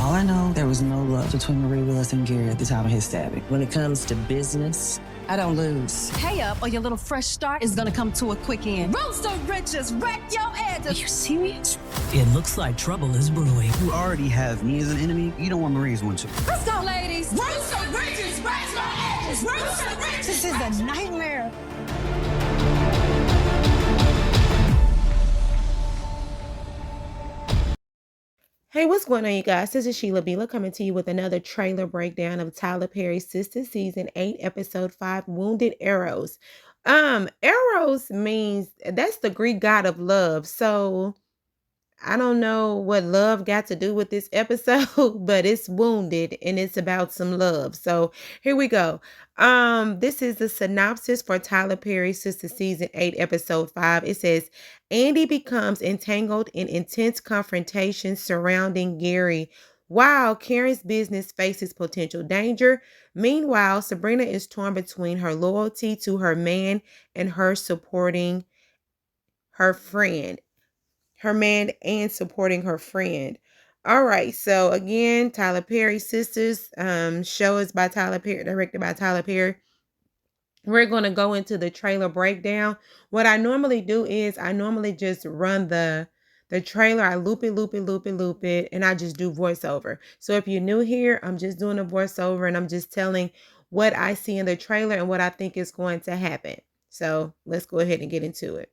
All I know, there was no love between Marie Willis and Gary at the time of his stabbing. When it comes to business, I don't lose. Pay up or your little fresh start is gonna come to a quick end. Rooster Riches, wreck your edges. Are you serious? It looks like trouble is brewing. You already have me as an enemy. You don't want Marie's one too. Let's go, ladies. Rooster Riches, wreck your edges. Rooster Riches. This is a nightmare. Hey, what's going on, you guys? This is Sheila Bila coming to you with another trailer breakdown of Tyler Perry's Sistas Season 8, Episode 5, Wounded Eros. Eros means, that's the Greek god of love. So I don't know what love got to do with this episode, but it's wounded and it's about some love. So here we go. This is the synopsis for Tyler Perry's Sistas Season 8, Episode 5. It says, Andy becomes entangled in intense confrontations surrounding Gary while Karen's business faces potential danger. Meanwhile, Sabrina is torn between her loyalty to her man and her supporting her friend. Supporting her friend. All right, so again, Tyler Perry's Sistas. Show is by Tyler Perry, directed by Tyler Perry. We're going to go into the trailer breakdown. What I normally do is I normally just run the trailer. I loop it, and I just do voiceover. So if you're new here, I'm just doing a voiceover, and I'm just telling what I see in the trailer and what I think is going to happen. So let's go ahead and get into it.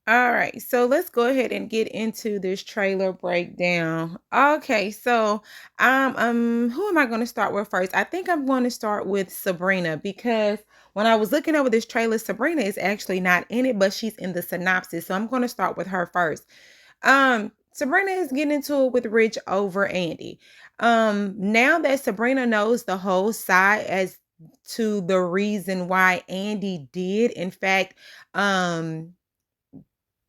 All right, so let's go ahead and get into this trailer breakdown. Okay, so who am I going to start with first? I think I'm going to start with Sabrina, because when I was looking over this trailer, Sabrina is actually not in it, but she's in the synopsis. So I'm going to start with her first. Sabrina is getting into it with Rich over Andy. Now that Sabrina knows the whole side as to the reason why Andy did, in fact,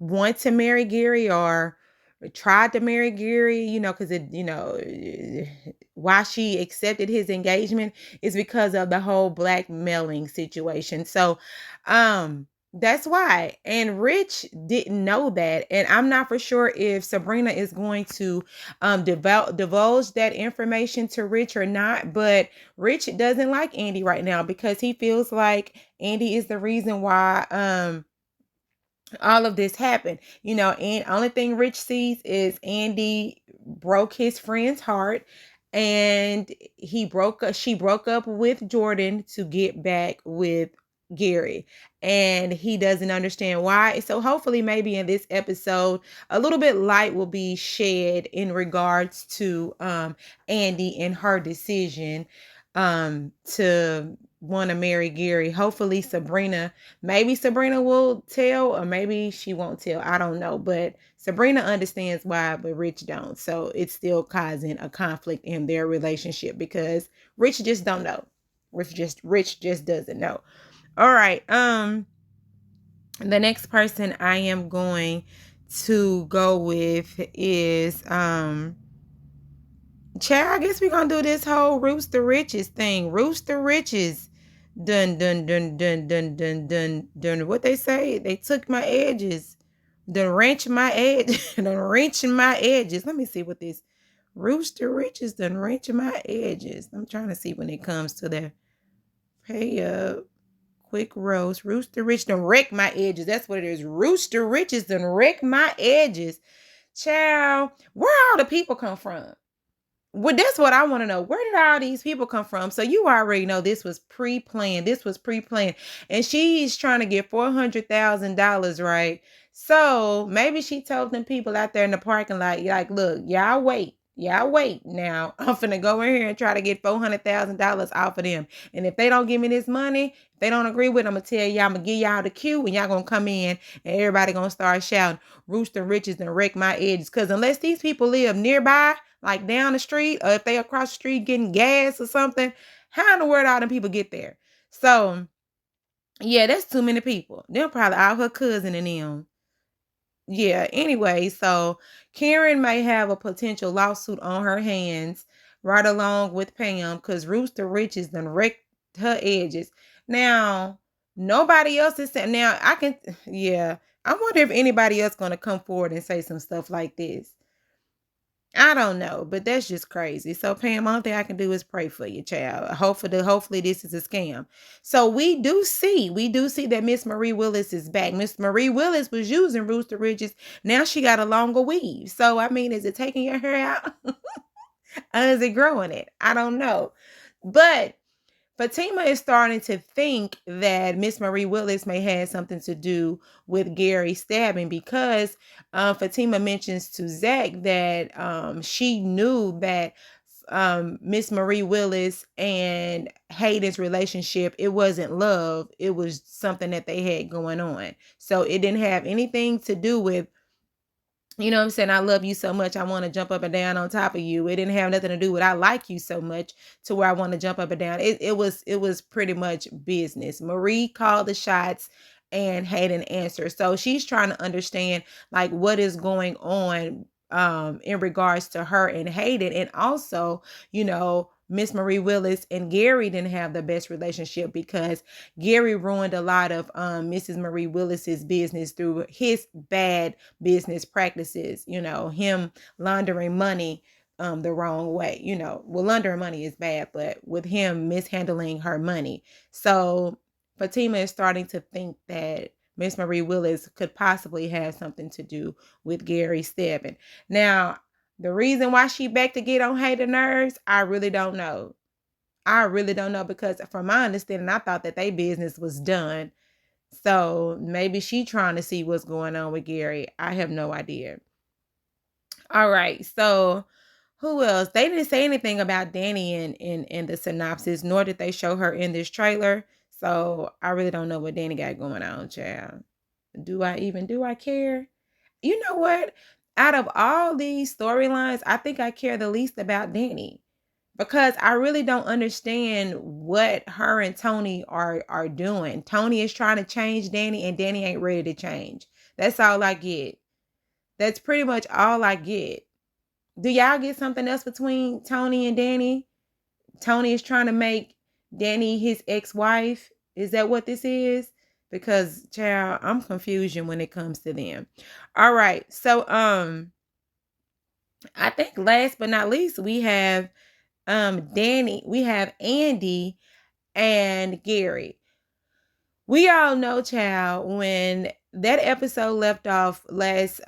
want to marry Gary or tried to marry Gary, because why she accepted his engagement is because of the whole blackmailing situation. So that's why. And Rich didn't know that. And I'm not for sure if Sabrina is going to divulge that information to Rich or not. But Rich doesn't like Andy right now because he feels like Andy is the reason why all of this happened, and only thing Rich sees is Andy broke his friend's heart, and she broke up with Jordan to get back with Gary, and he doesn't understand why. So hopefully maybe in this episode a little bit light will be shed in regards to Andy and her decision to want to marry Gary. Hopefully maybe Sabrina will tell, or maybe she won't tell. I don't know, but Sabrina understands why, but Rich don't. So it's still causing a conflict in their relationship because Rich just don't know. Rich just doesn't know. All right. The next person I am going to go with is I guess we're gonna do this whole Rooster Riches thing. Rooster Riches dun what they say, they took my edges, done wrench my edge done wrenching my edges. Let me see what this Rooster Riches done wrenching my edges. I'm trying to see when it comes to the pay up quick roast. Rooster Rich done wreck my edges. That's what it is. Rooster Riches done wreck my edges. Child, where all the people come from? Well, that's what I want to know. Where did all these people come from? So you already know this was pre-planned. And she's trying to get $400,000, right? So maybe she told them people out there in the parking lot, like, look, y'all wait. Now I'm finna go in here and try to get $400,000 off of them. And if they don't give me this money, if they don't agree with it, I'm gonna tell y'all, I'm gonna give y'all the cue, and y'all gonna come in and everybody gonna start shouting, Rooster Riches and wreck my edges. Because unless these people live nearby, like down the street, or if they across the street getting gas or something, how in the world all them people get there? So yeah, that's too many people. They're probably all her cousin and them. Yeah, anyway, so Karen may have a potential lawsuit on her hands right along with Pam because Rooster Riches done wrecked her edges. Now, nobody else is saying, now I can, yeah, I wonder if anybody else gonna come forward and say some stuff like this. I don't know, but that's just crazy. So Pam, all thing I can do is pray for you, child. Hopefully this is a scam. So we do see that Miss Marie Willis is back. Miss Marie Willis was using Rooster Ridges. Now she got a longer weave. So I mean, is it taking your hair out? Or is it growing it? I don't know. But Fatima is starting to think that Miss Marie Willis may have something to do with Gary stabbing because Fatima mentions to Zach that she knew that Miss Marie Willis and Hayden's relationship, it wasn't love. It was something that they had going on. So it didn't have anything to do with, you know what I'm saying, I love you so much, I want to jump up and down on top of you. It didn't have nothing to do with I like you so much to where I want to jump up and down. It was pretty much business. Marie called the shots and Hayden answered. So she's trying to understand like what is going on in regards to her and Hayden. And also, Miss Marie Willis and Gary didn't have the best relationship because Gary ruined a lot of Mrs. Marie Willis's business through his bad business practices, him laundering money the wrong way. Well, laundering money is bad, but with him mishandling her money. So Fatima is starting to think that Miss Marie Willis could possibly have something to do with Gary stabbing. Now, the reason why she back to get on Hayden's nerves, I really don't know. I really don't know because from my understanding, I thought that their business was done. So maybe she trying to see what's going on with Gary. I have no idea. All right. So who else? They didn't say anything about Dani in the synopsis, nor did they show her in this trailer. So I really don't know what Dani got going on, child. Do I care? You know what? Out of all these storylines, I think I care the least about Dani because I really don't understand what her and Tony are doing. Tony is trying to change Dani and Dani ain't ready to change. That's all I get. That's pretty much all I get. Do y'all get something else between Tony and Dani? Tony is trying to make Dani his ex-wife. Is that what this is? Because, child, I'm confusion when it comes to them. All right. So, I think last but not least, we have we have Andy and Gary. We all know, child, when that episode left off last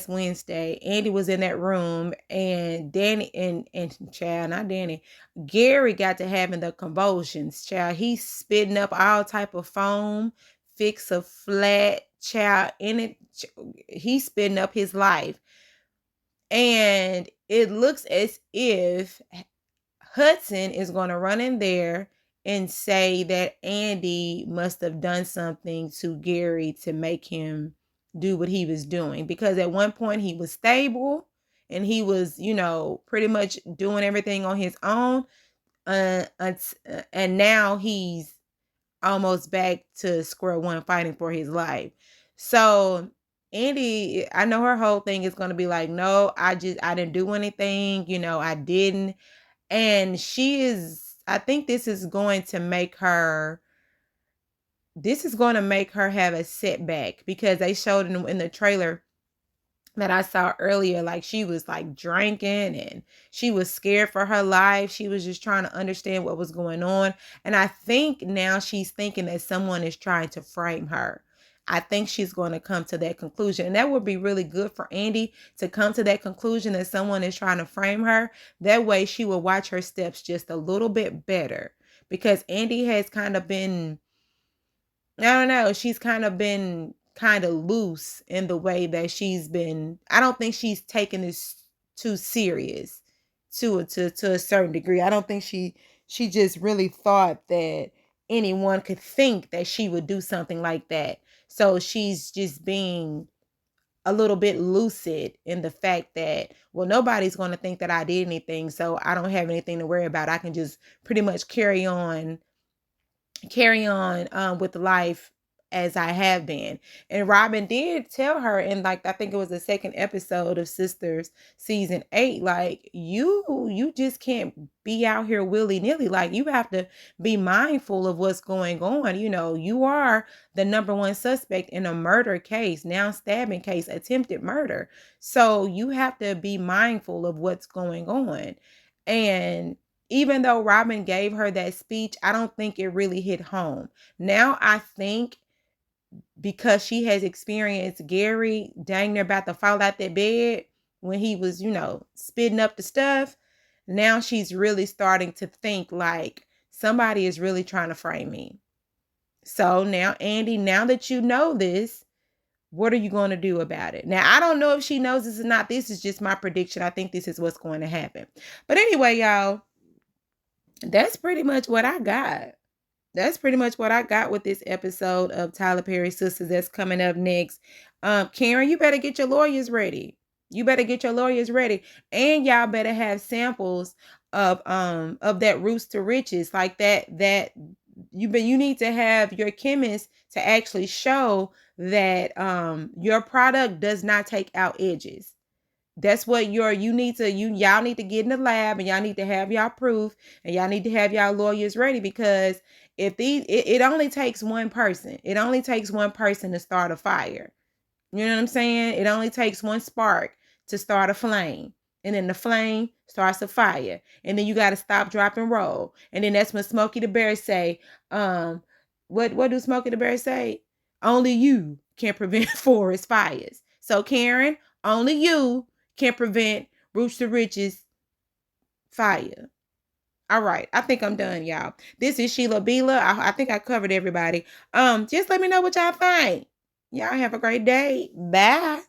Wednesday, Andy was in that room and Dani and child, not Dani, Gary got to having the convulsions, child. He's spitting up all type of foam, fix a flat, child, in it. He's spitting up his life. And it looks as if Hudson is going to run in there and say that Andy must have done something to Gary to make him do what he was doing. Because at one point he was stable and he was, pretty much doing everything on his own. And now he's almost back to square one fighting for his life. So Andy, I know her whole thing is going to be like, no, I didn't do anything. I didn't. And I think this is going to make her have a setback because they showed in the trailer that I saw earlier, like she was like drinking and she was scared for her life. She was just trying to understand what was going on. And I think now she's thinking that someone is trying to frame her. I think she's going to come to that conclusion. And that would be really good for Andy to come to that conclusion that someone is trying to frame her. That way she will watch her steps just a little bit better. Because Andy has kind of been, I don't know, she's kind of been kind of loose in the way that she's been. I don't think she's taken this too serious to a certain degree. I don't think she just really thought that anyone could think that she would do something like that. So she's just being a little bit lucid in the fact that, well, nobody's going to think that I did anything, so I don't have anything to worry about. I can just pretty much carry on with life as I have been. And Robin did tell her in, like, I think it was the second episode of Sisters season 8, like, you just can't be out here willy-nilly. Like, you have to be mindful of what's going on. You know, you are the number one suspect in a murder case, now stabbing case, attempted murder. So you have to be mindful of what's going on. And even though Robin gave her that speech, I don't think it really hit home. Now I think because she has experienced Gary dang near about to fall out that bed when he was, you know, spitting up the stuff, now she's really starting to think like somebody is really trying to frame me. So now, Andy, now that you know this, what are you going to do about it? Now, I don't know if she knows this or not. This is just my prediction. I think this is what's going to happen. But anyway, y'all, that's pretty much what I got. That's pretty much what I got with this episode of Tyler Perry Sistas that's coming up next. Karen, you better get your lawyers ready. You better get your lawyers ready. And y'all better have samples of that Roots to Riches, like that you need to have your chemist to actually show that your product does not take out edges. That's what y'all need to get in the lab, and y'all need to have y'all proof, and y'all need to have y'all lawyers ready, because if it only takes one person. It only takes one person to start a fire. You know what I'm saying? It only takes one spark to start a flame. And then the flame starts a fire. And then you got to stop, drop, and roll. And then that's when Smokey the Bear say, what do Smokey the Bear say? Only you can prevent forest fires. So Karen, only you can prevent Roots to Riches fire. All right. I think I'm done, y'all. This is Sheila Bila. I think I covered everybody. Just let me know what y'all think. Y'all have a great day. Bye.